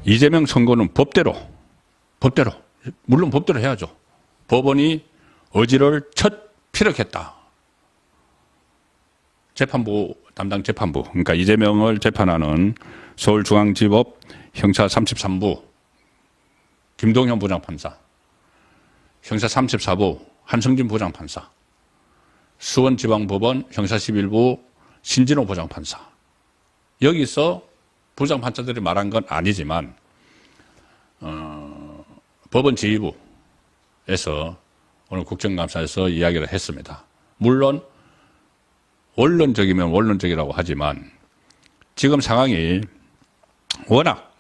이재명 선고는 법대로 물론 법대로 해야죠. 법원이 의지를 첫 피력했다. 재판부 담당 재판부, 그러니까 이재명을 재판하는 서울중앙지법 형사 33부 김동현 부장판사, 형사 34부 한성진 부장판사, 수원지방법원 형사 11부 신진호 부장판사. 여기서 부장판사들이 말한 건 아니지만 법원 지휘부에서 오늘 국정감사에서 이야기를 했습니다. 물론 원론적이면 원론적이라고 하지만 지금 상황이 워낙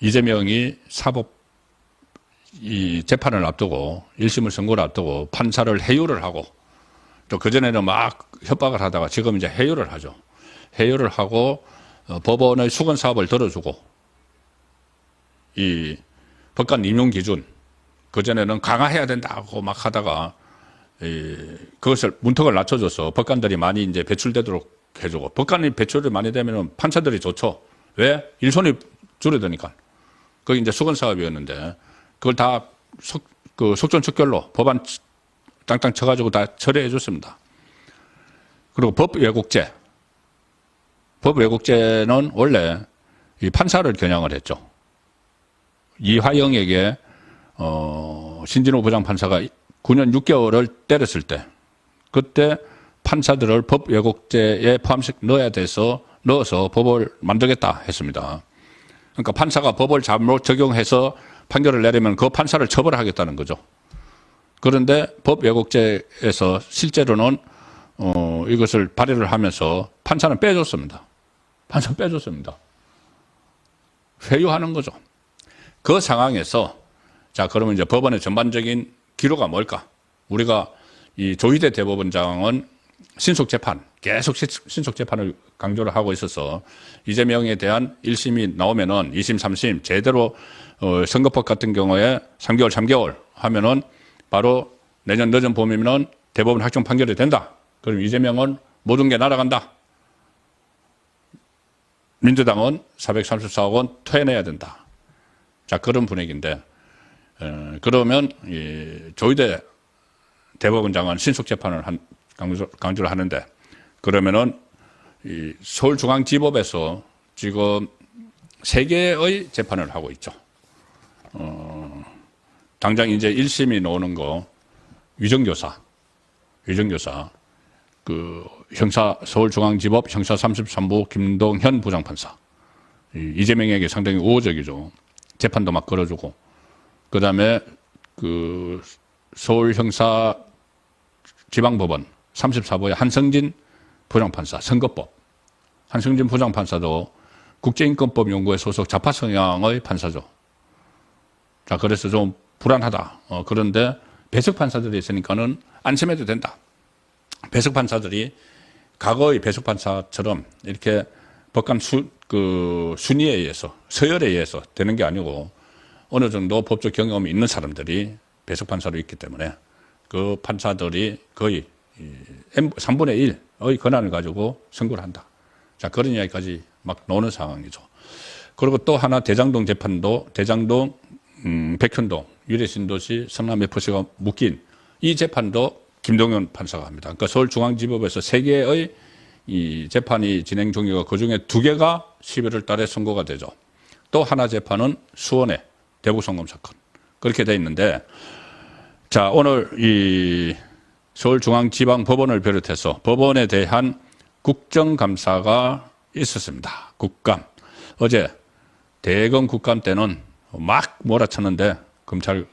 이재명이 사법 이 재판을 앞두고 1심을 선고를 앞두고 판사를 해유를 하고 또 그전에는 막 협박을 하다가 지금 이제 해유를 하죠. 해유를 하고 법원의 수건 사업을 들어주고 이 법관 임용 기준 그전에는 강화해야 된다고 막 하다가 그것을 문턱을 낮춰줘서 법관들이 많이 이제 배출되도록 해주고 법관이 배출이 많이 되면 판사들이 좋죠. 왜? 일손이 줄어드니까. 그게 이제 수건 사업이었는데 그걸 다 속전속결로 법안 땅땅 쳐가지고 다 처리해 줬습니다. 그리고 법 왜곡죄는 원래 이 판사를 겨냥을 했죠. 이화영에게 신진호 부장판사가 9년 6개월을 때렸을 때 그때 판사들을 법 왜곡죄에 넣어서 법을 만들겠다 했습니다. 그러니까 판사가 법을 잘못 적용해서 판결을 내리면 그 판사를 처벌하겠다는 거죠. 그런데 법 왜곡죄에서 실제로는 이것을 발의를 하면서 판사는 빼줬습니다. 판사 빼줬습니다. 회유하는 거죠. 그 상황에서 자 그러면 이제 법원의 전반적인 기로가 뭘까? 우리가 이 조희대 대법원장은 신속 재판, 계속 신속 재판을 강조를 하고 있어서 이재명에 대한 1심이 나오면은 2심, 3심 제대로 선거법 같은 경우에 3개월 하면은 바로 내년 늦은 봄이면은 대법원 확정 판결이 된다. 그럼 이재명은 모든 게 날아간다. 민주당은 434억 원 토해내야 된다. 자 그런 분위기인데 그러면 이 조희대 대법원장은 신속 재판을 강조를 하는데 그러면은 이 서울중앙지법에서 지금 3개의 재판을 하고 있죠. 당장 이제 1심이 나오는 거 위정교사 그 형사 서울중앙지법 형사 33부 김동현 부장판사 이재명에게 상당히 우호적이죠. 재판도 막 걸어주고 그다음에 그 서울형사 지방법원 34부의 한성진 부장판사 선거법 한성진 부장판사도 국제인권법 연구회 소속 좌파 성향의 판사죠. 자 그래서 좀 불안하다. 그런데 배석 판사들이 있으니까는 안심해도 된다. 배석 판사들이 과거의 배석 판사처럼 이렇게 법관 순위에 의해서 서열에 의해서 되는 게 아니고 어느 정도 법적 경험이 있는 사람들이 배석 판사로 있기 때문에 그 판사들이 거의 3분의 1의 권한을 가지고 선고를 한다. 자 그런 이야기까지 막 나오는 상황이죠. 그리고 또 하나 대장동 재판도 대장동 백현동 유래신도시 성남FC가 묶인 이 재판도 김동현 판사가 합니다. 그러니까 서울중앙지법에서 3개의 이 재판이 진행 중이고 그중에 2개가 11월 달에 선고가 되죠. 또 하나 재판은 수원의 대구성검 사건 그렇게 돼 있는데 자 오늘 이 서울중앙지방법원을 비롯해서 법원에 대한 국정감사가 있었습니다. 국감 어제 대검 국감 때는 막 몰아쳤는데 검찰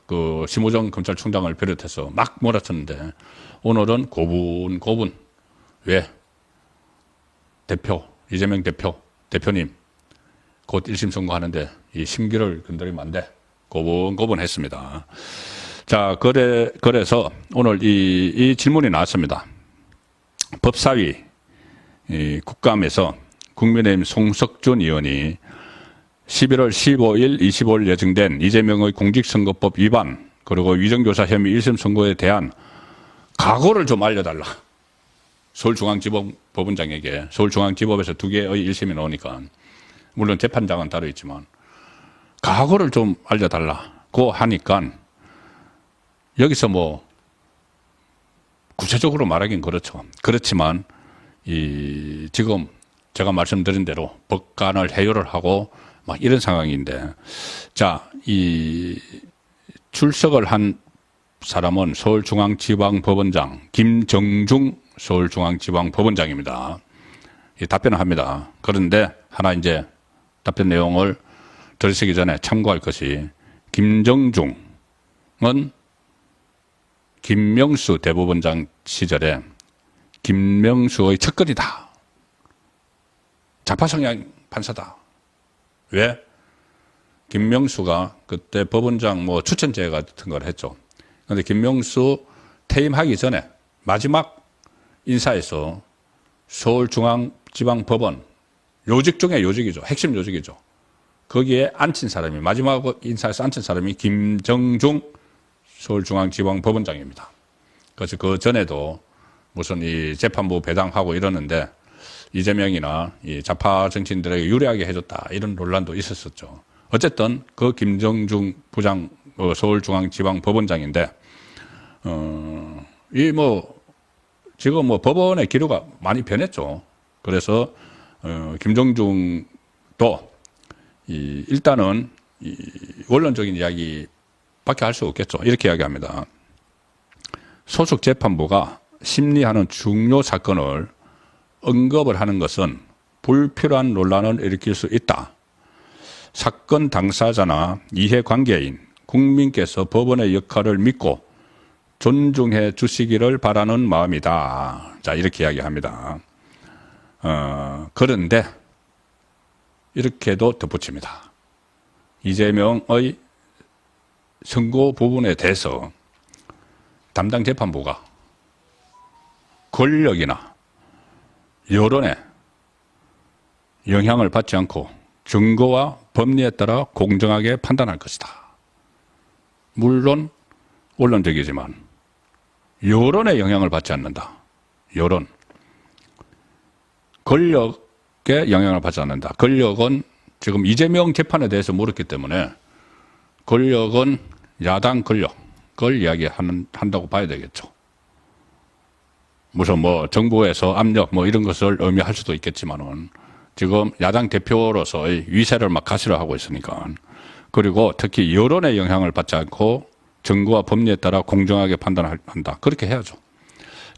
심우정 검찰총장을 비롯해서 막 몰아쳤는데 오늘은 고분고분 왜 이재명 대표님 곧 1심 선고하는데 이 심기를 건드리면 안 돼. 고분고분 했습니다. 자, 그래서 오늘 이 질문이 나왔습니다. 법사위 국감에서 국민의힘 송석준 의원이 11월 15일, 25일 예정된 이재명의 공직선거법 위반 그리고 위정교사 혐의 1심 선고에 대한 각오를 좀 알려달라. 서울중앙지법법원장에게 서울중앙지법에서 2개의 1심이 나오니까 물론 재판장은 따로 있지만 각오를 좀 알려달라고 하니까 여기서 뭐 구체적으로 말하긴 그렇죠. 그렇지만 지금 제가 말씀드린 대로 법관을 해요를 하고 막 이런 상황인데, 자, 출석을 한 사람은 서울중앙지방법원장 김정중 서울중앙지방법원장입니다. 답변을 합니다. 그런데 하나 이제 답변 내용을 들으시기 전에 참고할 것이, 김정중은 김명수 대법원장 시절에 김명수의 척근이다. 좌파 성향 판사다. 왜? 김명수가 그때 법원장 뭐 추천제 같은 걸 했죠. 그런데 김명수 퇴임하기 전에 마지막 인사에서 서울중앙지방법원 요직 중에 요직이죠. 핵심 요직이죠. 거기에 앉힌 사람이, 마지막 인사에서 앉힌 사람이 김정중 서울중앙지방법원장입니다. 그래서 그 전에도 무슨 이 재판부 배당하고 이러는데 이재명이나 이 좌파 정치인들에게 유리하게 해줬다, 이런 논란도 있었었죠. 어쨌든 그 김정중 부장 서울중앙지방법원장인데 지금 뭐 법원의 기류가 많이 변했죠. 그래서 김정중도 일단은 원론적인 이야기밖에 할 수 없겠죠. 이렇게 이야기합니다. 소속 재판부가 심리하는 중요 사건을 언급을 하는 것은 불필요한 논란을 일으킬 수 있다. 사건 당사자나 이해관계인, 국민께서 법원의 역할을 믿고 존중해 주시기를 바라는 마음이다. 자, 이렇게 이야기합니다. 그런데 이렇게도 덧붙입니다. 이재명의 선고 부분에 대해서 담당 재판부가 권력이나 여론에 영향을 받지 않고 증거와 법리에 따라 공정하게 판단할 것이다. 물론 원론적이지만 여론에 영향을 받지 않는다. 여론. 권력에 영향을 받지 않는다. 권력은 지금 이재명 재판에 대해서 물었기 때문에 권력은 야당 권력을 이야기한다고 봐야 되겠죠. 무슨 뭐 정부에서 압력 뭐 이런 것을 의미할 수도 있겠지만은 지금 야당 대표로서의 위세를 막 가시려 하고 있으니까, 그리고 특히 여론의 영향을 받지 않고 정부와 법리에 따라 공정하게 판단한다. 그렇게 해야죠.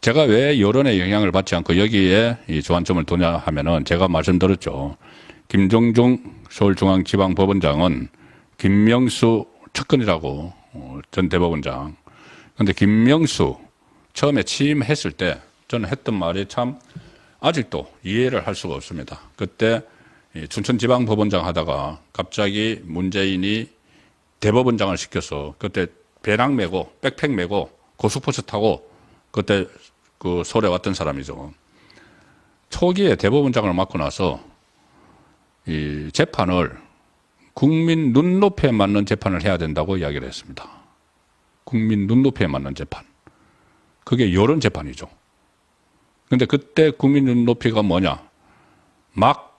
제가 왜 여론의 영향을 받지 않고 여기에 이 주안점을 두냐 하면은 제가 말씀드렸죠. 김정중 서울중앙지방법원장은 김명수 측근이라고, 전 대법원장. 그런데 김명수 처음에 취임했을 때 저는 했던 말이 참 아직도 이해를 할 수가 없습니다. 그때 춘천지방법원장 하다가 갑자기 문재인이 대법원장을 시켜서 그때 배낭 메고 백팩 메고 고속버스 타고 그때 그 서울에 왔던 사람이죠. 초기에 대법원장을 맡고 나서 이 재판을 국민 눈높이에 맞는 재판을 해야 된다고 이야기를 했습니다. 국민 눈높이에 맞는 재판. 그게 여론 재판이죠. 근데 그때 국민 눈높이가 뭐냐? 막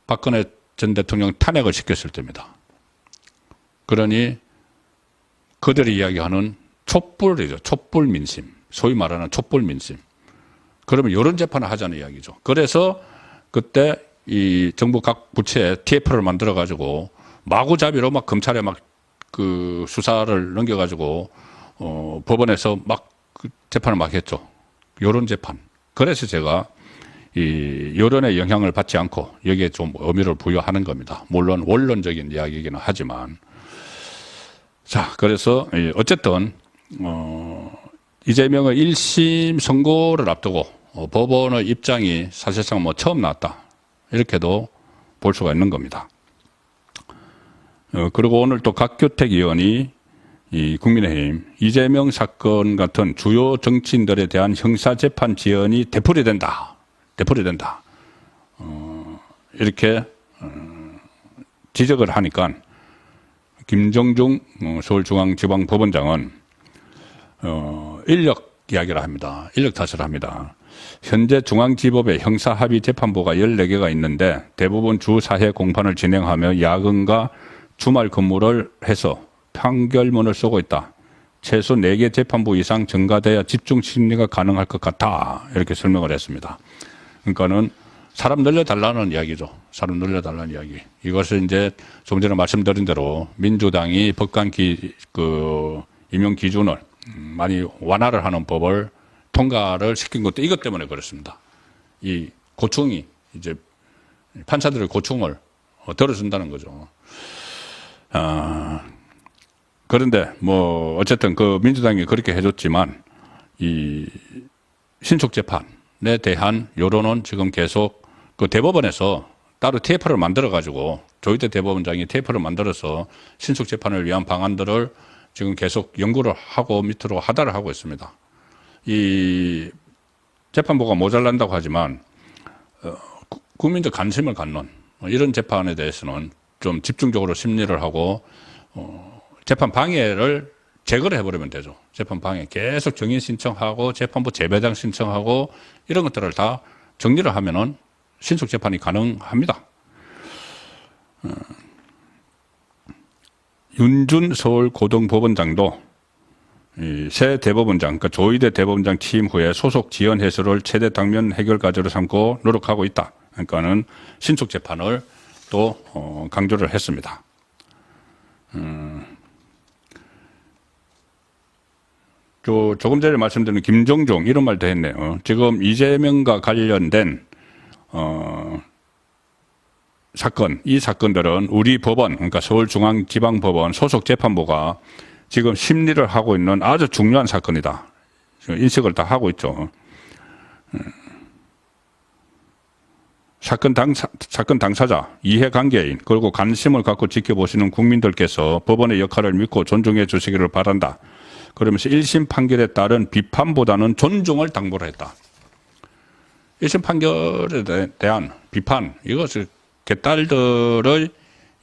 박근혜 전 대통령 탄핵을 시켰을 때입니다. 그러니 그들이 이야기하는 촛불이죠. 촛불 민심. 소위 말하는 촛불 민심. 그러면 여론 재판을 하자는 이야기죠. 그래서 그때 이 정부 각 부처에 TF를 만들어 가지고 마구잡이로 막 검찰에 막 그 수사를 넘겨 가지고 법원에서 막 그 재판을 막 했죠. 여론 재판. 그래서 제가 이 여론의 영향을 받지 않고 여기에 좀 의미를 부여하는 겁니다. 물론 원론적인 이야기이기는 하지만. 자, 그래서 어쨌든 이재명의 1심 선고를 앞두고 법원의 입장이 사실상 뭐 처음 나왔다. 이렇게도 볼 수가 있는 겁니다. 그리고 오늘 또 박규택 의원이 이 국민의힘 이재명 사건 같은 주요 정치인들에 대한 형사재판 지연이 되풀이된다. 이렇게 지적을 하니까 김정중 서울중앙지방법원장은 인력 이야기를 합니다. 인력 탓을 합니다. 현재 중앙지법에 형사합의재판부가 14개가 있는데 대부분 주 4회 공판을 진행하며 야근과 주말 근무를 해서 판결문을 쓰고 있다. 최소 4개 재판부 이상 증가돼야 집중 심리가 가능할 것 같다. 이렇게 설명을 했습니다. 그러니까는 사람 늘려달라는 이야기죠. 사람 늘려달라는 이야기. 이것을 이제 좀 전에 말씀드린 대로 민주당이 법관 임용 기준을 많이 완화를 하는 법을 통과를 시킨 것도 이것 때문에 그렇습니다. 이 고충이 이제 판사들의 고충을 덜어준다는 거죠. 그런데 뭐 어쨌든 그 민주당이 그렇게 해줬지만 이 신속 재판에 대한 여론은 지금 계속 그 대법원에서 따로 TF를 만들어 가지고 조희대 대법원장이 TF를 만들어서 신속 재판을 위한 방안들을 지금 계속 연구를 하고 밑으로 하달을 하고 있습니다. 이 재판부가 모자란다고 하지만 국민적 관심을 갖는 이런 재판에 대해서는 좀 집중적으로 심리를 하고 재판 방해를 제거를 해버리면 되죠. 재판 방해 계속 정인 신청하고 재판부 재배당 신청하고 이런 것들을 다 정리를 하면은 신속 재판이 가능합니다. 윤준 서울고등법원장도 새 대법원장, 그러니까 조희대 대법원장 취임 후에 소속 지연 해소를 최대 당면 해결 과제로 삼고 노력하고 있다. 그러니까는 신속 재판을 또 강조를 했습니다. 조금 전에 말씀드린 김종종 이런 말도 했네요. 지금 이재명과 관련된 사건, 이 사건들은 우리 법원, 그러니까 서울중앙지방법원 소속 재판부가 지금 심리를 하고 있는 아주 중요한 사건이다. 인식을 다 하고 있죠. 사건 당사자, 이해관계인, 그리고 관심을 갖고 지켜보시는 국민들께서 법원의 역할을 믿고 존중해 주시기를 바란다. 그러면서 1심 판결에 따른 비판보다는 존중을 당부를 했다. 1심 판결에 대한 비판, 이것을 개딸들의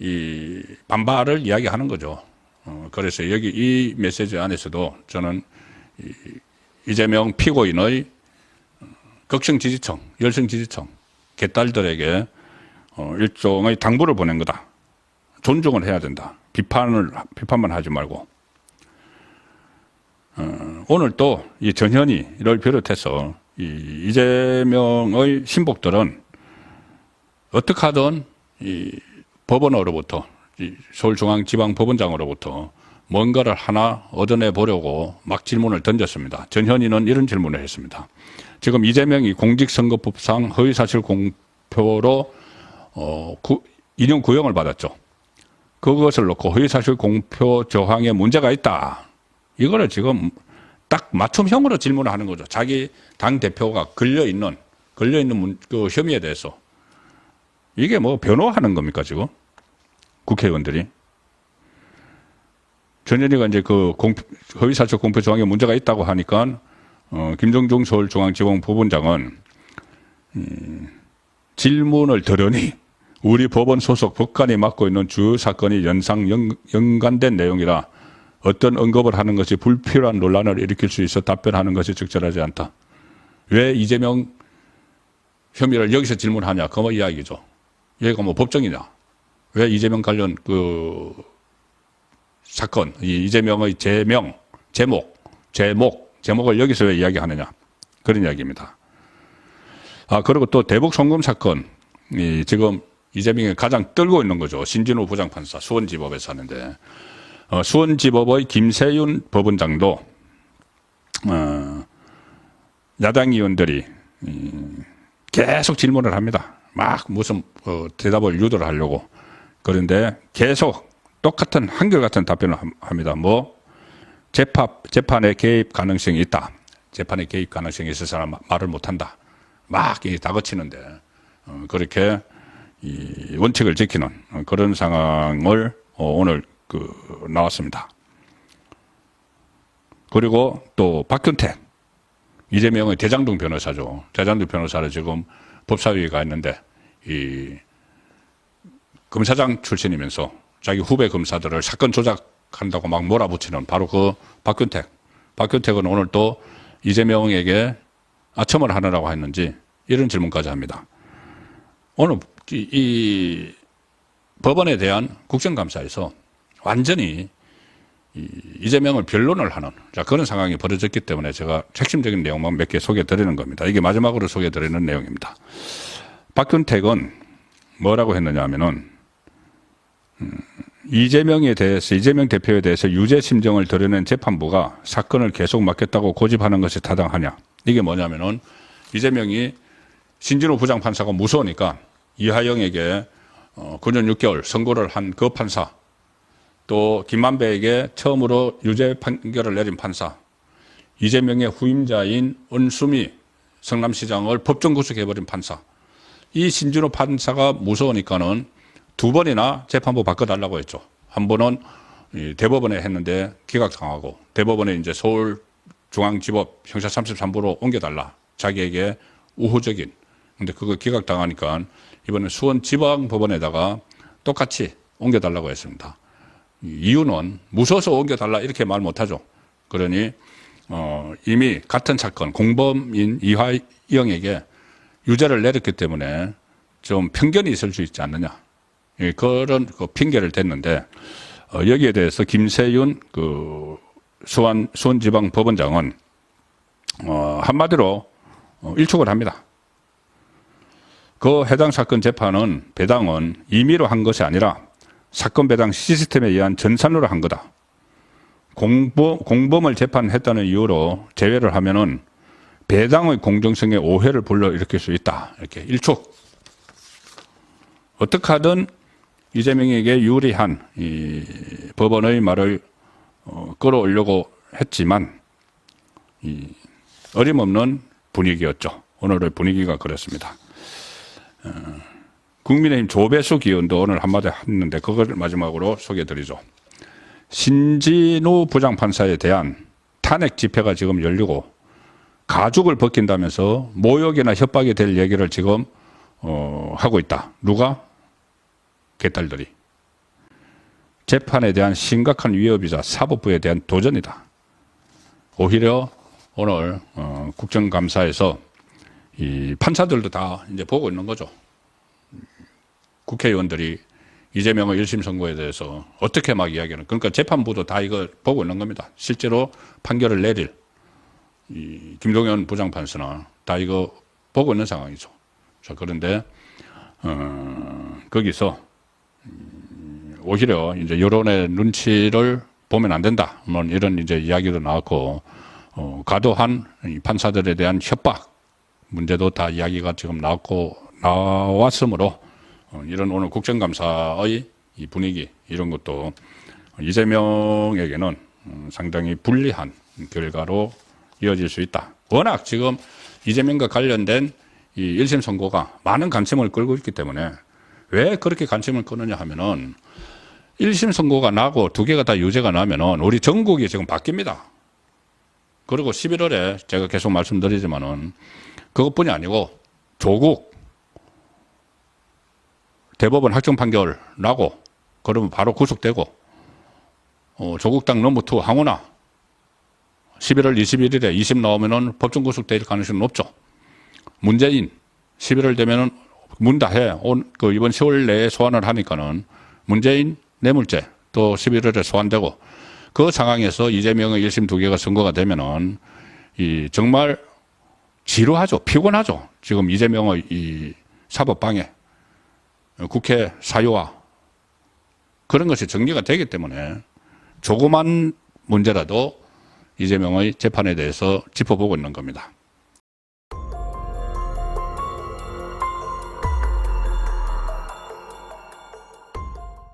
이 반발을 이야기하는 거죠. 그래서 여기 이 메시지 안에서도 저는 이재명 피고인의 극성 지지층, 열성 지지층, 개딸들에게 일종의 당부를 보낸 거다. 존중을 해야 된다. 비판만 하지 말고. 오늘 또 이 전현희를 비롯해서 이 이재명의 신복들은 어떻게 하든 이 법원으로부터 이 서울중앙지방법원장으로부터 뭔가를 하나 얻어내 보려고 막 질문을 던졌습니다. 전현희는 이런 질문을 했습니다. 지금 이재명이 공직선거법상 허위사실 공표로 인용 구형을 받았죠. 그것을 놓고 허위사실 공표 저항에 문제가 있다. 이거를 지금 딱 맞춤형으로 질문을 하는 거죠. 자기 당 대표가 걸려있는 그 혐의에 대해서. 이게 뭐 변호하는 겁니까, 지금? 국회의원들이. 전현희가 이제 그 허위사실 공표 조항에 문제가 있다고 하니까, 김종중 서울중앙지방법원장은, 질문을 들으니 우리 법원 소속 법관이 맡고 있는 주요 사건이 연관된 내용이라 어떤 언급을 하는 것이 불필요한 논란을 일으킬 수 있어 답변하는 것이 적절하지 않다. 왜 이재명 혐의를 여기서 질문하냐? 그 뭐 이야기죠. 여기가 뭐 법정이냐? 왜 이재명 관련 그 사건, 이재명의 제목을 여기서 왜 이야기하느냐? 그런 이야기입니다. 그리고 또 대북 송금 사건, 지금 이재명이 가장 떨고 있는 거죠. 신진호 부장판사, 수원지법에서 하는데, 수원지법의 김세윤 법원장도, 야당 의원들이 계속 질문을 합니다. 막 무슨 대답을 유도를 하려고. 그런데 계속 똑같은 한결같은 답변을 합니다. 재판에 개입 가능성이 있다. 재판에 개입 가능성이 있을 사람 말을 못한다. 막 다그치는데 그렇게 이 원칙을 지키는 그런 상황을 오늘 나왔습니다. 그리고 또 박균택, 이재명의 대장동 변호사죠. 대장동 변호사를 지금 법사위가 있는데 이 검사장 출신이면서 자기 후배 검사들을 사건 조작한다고 막 몰아붙이는 바로 그 박균택은 오늘 또 이재명에게 아첨을 하느라고 했는지 이런 질문까지 합니다. 오늘 이 법원에 대한 국정감사에서 완전히 이재명을 변론을 하는 그런 상황이 벌어졌기 때문에 제가 핵심적인 내용만 몇 개 소개해 드리는 겁니다. 이게 마지막으로 소개해 드리는 내용입니다. 박균택은 뭐라고 했느냐 하면은 이재명 대표에 대해서 유죄 심정을 드러낸 재판부가 사건을 계속 맡겼다고 고집하는 것이 타당하냐. 이게 뭐냐면은 이재명이 신진호 부장판사가 무서우니까 이하영에게 9년 6개월 선고를 한 그 판사, 또 김만배에게 처음으로 유죄 판결을 내린 판사, 이재명의 후임자인 은수미 성남시장을 법정 구속해버린 판사, 이 신진호 판사가 무서우니까는 두 번이나 재판부 바꿔달라고 했죠. 한 번은 대법원에 했는데 기각당하고, 대법원에 이제 서울중앙지법 형사 33부로 옮겨달라. 자기에게 우호적인. 근데 그거 기각당하니까 이번에 수원지방법원에다가 똑같이 옮겨달라고 했습니다. 이유는 무서워서 옮겨달라 이렇게 말 못하죠. 그러니 이미 같은 사건 공범인 이화영에게 유죄를 내렸기 때문에 좀 편견이 있을 수 있지 않느냐. 그런 핑계를 댔는데 여기에 대해서 김세윤 수원지방법원장은 한마디로 일축을 합니다. 그 해당 사건 재판은 배당은 임의로 한 것이 아니라 사건 배당 시스템에 의한 전산으로 한 거다. 공범을 재판했다는 이유로 제외를 하면은 배당의 공정성에 오해를 불러일으킬 수 있다. 이렇게 일축. 어떻게 하든 이재명에게 유리한 이 법원의 말을 끌어올려고 했지만 어림없는 분위기였죠. 오늘의 분위기가 그렇습니다. 국민의힘 조배숙 의원도 오늘 한마디 했는데 그걸 마지막으로 소개해드리죠. 신진우 부장판사에 대한 탄핵 집회가 지금 열리고 가죽을 벗긴다면서 모욕이나 협박이 될 얘기를 지금 하고 있다. 누가? 개딸들이. 재판에 대한 심각한 위협이자 사법부에 대한 도전이다. 오히려 오늘 국정감사에서 이 판사들도 다 이제 보고 있는 거죠. 국회의원들이 이재명의 1심 선고에 대해서 어떻게 막 이야기하는, 그러니까 재판부도 다 이거 보고 있는 겁니다. 실제로 판결을 내릴 이 김동연 부장판사나 다 이거 보고 있는 상황이죠. 자, 그런데 거기서 오히려 이제 여론의 눈치를 보면 안 된다. 뭐 이런 이제 이야기도 나왔고, 과도한 판사들에 대한 협박 문제도 다 이야기가 지금 나왔으므로 이런 오늘 국정감사의 이 분위기 이런 것도 이재명에게는 상당히 불리한 결과로 이어질 수 있다. 워낙 지금 이재명과 관련된 이 1심 선고가 많은 관심을 끌고 있기 때문에 왜 그렇게 관심을 끄느냐 하면은 1심 선고가 나고 두 개가 다 유죄가 나면은 우리 전국이 지금 바뀝니다. 그리고 11월에 제가 계속 말씀드리지만은 그것뿐이 아니고 조국 대법원 확정 판결 나고 그러면 바로 구속되고 조국당 넘버2 황운하 11월 21일에 2심 나오면은 법정 구속될 가능성이 높죠. 문재인 11월 되면은 문 다 해. 이번 10월 내에 소환을 하니까는 문재인 뇌물죄 또 11월에 소환되고 그 상황에서 이재명의 1심 두 개가 선고가 되면은 정말 지루하죠. 피곤하죠. 지금 이재명의 이 사법방해 국회 사유화 그런 것이 정리가 되기 때문에 조그만 문제라도 이재명의 재판에 대해서 짚어보고 있는 겁니다.